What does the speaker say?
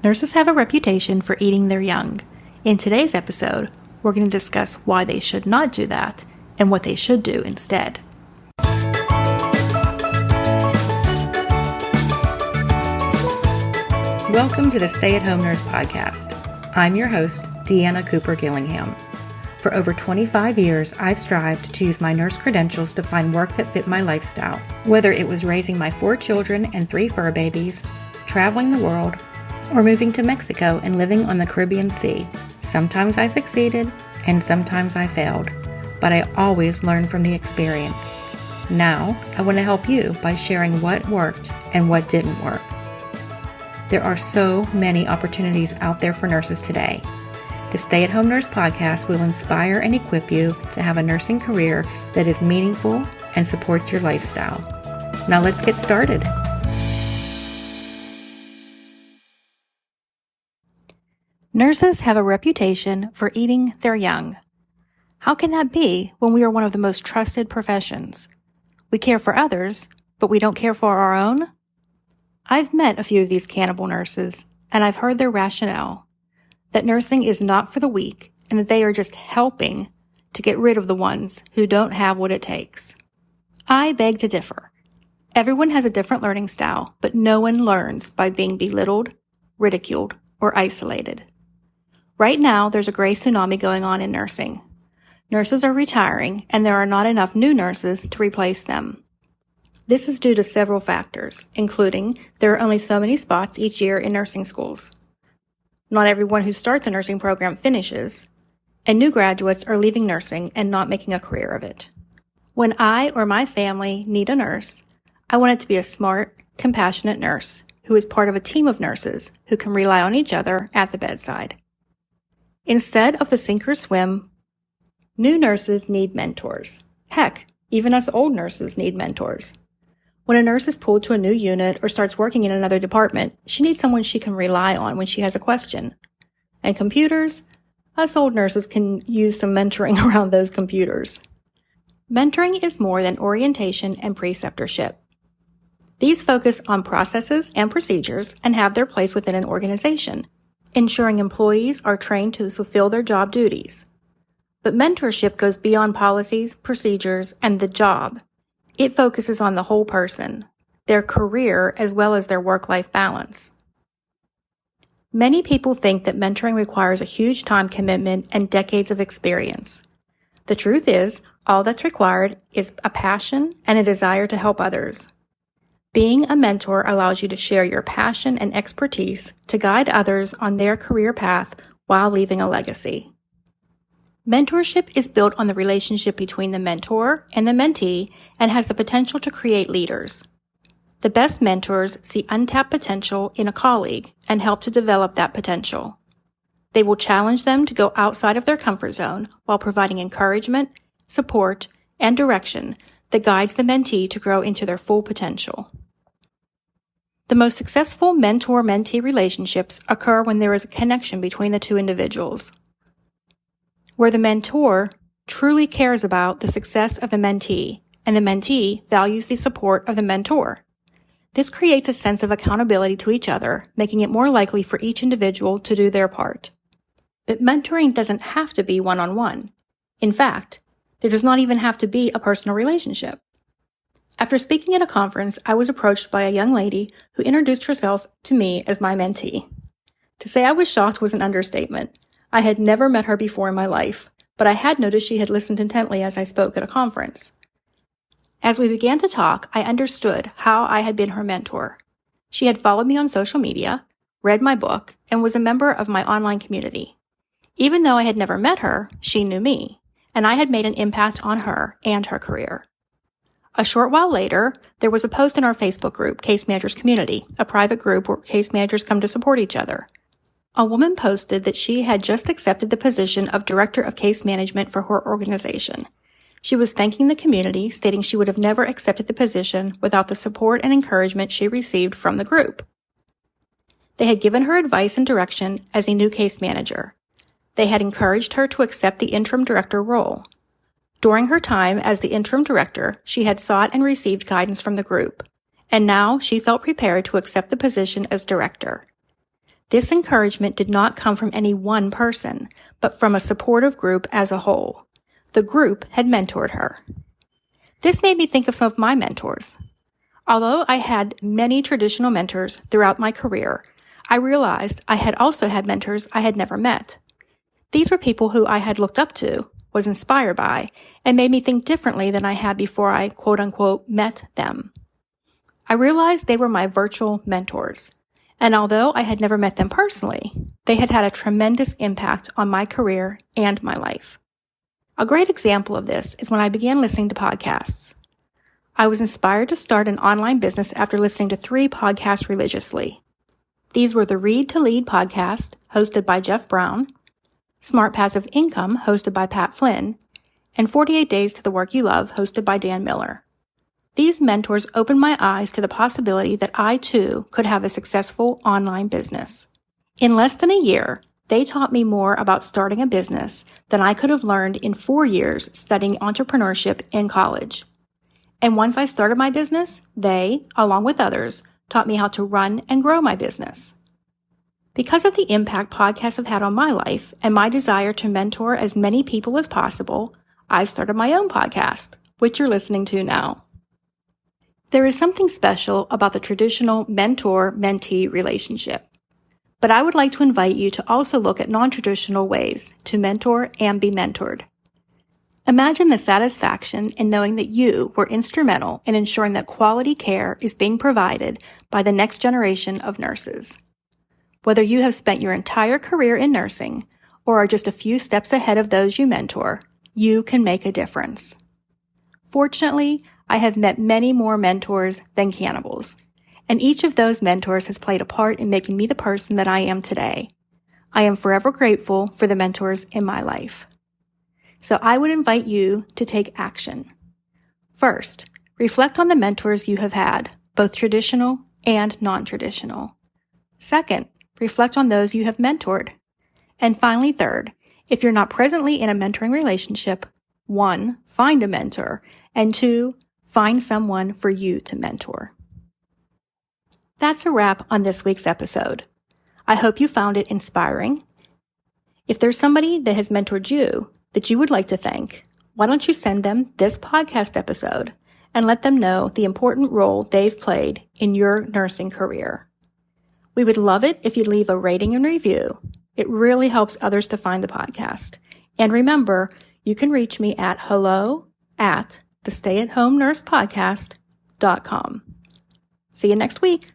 Nurses have a reputation for eating their young. In today's episode, we're going to discuss why they should not do that and what they should do instead. Welcome to the Stay at Home Nurse Podcast. I'm your host, Deanna Cooper Gillingham. For over 25 years, I've strived to use my nurse credentials to find work that fit my lifestyle, whether it was raising my 4 children and 3 fur babies, traveling the world, or moving to Mexico and living on the Caribbean Sea. Sometimes I succeeded, and sometimes I failed, but I always learned from the experience. Now, I want to help you by sharing what worked and what didn't work. There are so many opportunities out there for nurses today. The Stay at Home Nurse Podcast will inspire and equip you to have a nursing career that is meaningful and supports your lifestyle. Now let's get started. Nurses have a reputation for eating their young. How can that be when we are one of the most trusted professions? We care for others, but we don't care for our own? I've met a few of these cannibal nurses, and I've heard their rationale, that nursing is not for the weak, and that they are just helping to get rid of the ones who don't have what it takes. I beg to differ. Everyone has a different learning style, but no one learns by being belittled, ridiculed, or isolated. Right now, there's a gray tsunami going on in nursing. Nurses are retiring, and there are not enough new nurses to replace them. This is due to several factors, including there are only so many spots each year in nursing schools. Not everyone who starts a nursing program finishes, and new graduates are leaving nursing and not making a career of it. When I or my family need a nurse, I want it to be a smart, compassionate nurse who is part of a team of nurses who can rely on each other at the bedside. Instead of the sink or swim, new nurses need mentors. Heck, even us old nurses need mentors. When a nurse is pulled to a new unit or starts working in another department, she needs someone she can rely on when she has a question. And computers? Us old nurses can use some mentoring around those computers. Mentoring is more than orientation and preceptorship. These focus on processes and procedures and have their place within an organization, ensuring employees are trained to fulfill their job duties. But mentorship goes beyond policies, procedures, and the job. It focuses on the whole person, their career, as well as their work-life balance. Many people think that mentoring requires a huge time commitment and decades of experience. The truth is, all that's required is a passion and a desire to help others. Being a mentor allows you to share your passion and expertise to guide others on their career path while leaving a legacy. Mentorship is built on the relationship between the mentor and the mentee and has the potential to create leaders. The best mentors see untapped potential in a colleague and help to develop that potential. They will challenge them to go outside of their comfort zone while providing encouragement, support, and direction that guides the mentee to grow into their full potential. The most successful mentor-mentee relationships occur when there is a connection between the two individuals, where the mentor truly cares about the success of the mentee, and the mentee values the support of the mentor. This creates a sense of accountability to each other, making it more likely for each individual to do their part. But mentoring doesn't have to be one-on-one. In fact, there does not even have to be a personal relationship. After speaking at a conference, I was approached by a young lady who introduced herself to me as my mentee. To say I was shocked was an understatement. I had never met her before in my life, but I had noticed she had listened intently as I spoke at a conference. As we began to talk, I understood how I had been her mentor. She had followed me on social media, read my book, and was a member of my online community. Even though I had never met her, she knew me, and I had made an impact on her and her career. A short while later, there was a post in our Facebook group, Case Managers Community, a private group where case managers come to support each other. A woman posted that she had just accepted the position of Director of Case Management for her organization. She was thanking the community, stating she would have never accepted the position without the support and encouragement she received from the group. They had given her advice and direction as a new case manager. They had encouraged her to accept the interim director role. During her time as the interim director, she had sought and received guidance from the group, and now she felt prepared to accept the position as director. This encouragement did not come from any one person, but from a supportive group as a whole. The group had mentored her. This made me think of some of my mentors. Although I had many traditional mentors throughout my career, I realized I had also had mentors I had never met. These were people who I had looked up to, was inspired by, and made me think differently than I had before I quote-unquote met them. I realized they were my virtual mentors, and although I had never met them personally, they had had a tremendous impact on my career and my life. A great example of this is when I began listening to podcasts. I was inspired to start an online business after listening to 3 podcasts religiously. These were the Read to Lead podcast, hosted by Jeff Brown, Smart Passive Income, hosted by Pat Flynn, and 48 Days to the Work You Love, hosted by Dan Miller. These mentors opened my eyes to the possibility that I too could have a successful online business. In less than a year, they taught me more about starting a business than I could have learned in 4 years studying entrepreneurship in college. And once I started my business, they, along with others, taught me how to run and grow my business. Because of the impact podcasts have had on my life and my desire to mentor as many people as possible, I've started my own podcast, which you're listening to now. There is something special about the traditional mentor-mentee relationship, but I would like to invite you to also look at non-traditional ways to mentor and be mentored. Imagine the satisfaction in knowing that you were instrumental in ensuring that quality care is being provided by the next generation of nurses. Whether you have spent your entire career in nursing or are just a few steps ahead of those you mentor, you can make a difference. Fortunately, I have met many more mentors than cannibals, and each of those mentors has played a part in making me the person that I am today. I am forever grateful for the mentors in my life. So I would invite you to take action. First, reflect on the mentors you have had, both traditional and non-traditional. Second, reflect on those you have mentored. And finally, third, if you're not presently in a mentoring relationship, 1, find a mentor, and 2, find someone for you to mentor. That's a wrap on this week's episode. I hope you found it inspiring. If there's somebody that has mentored you that you would like to thank, why don't you send them this podcast episode and let them know the important role they've played in your nursing career. We would love it if you'd leave a rating and review. It really helps others to find the podcast. And remember, you can reach me at hello@thestayathomenursepodcast.com. See you next week.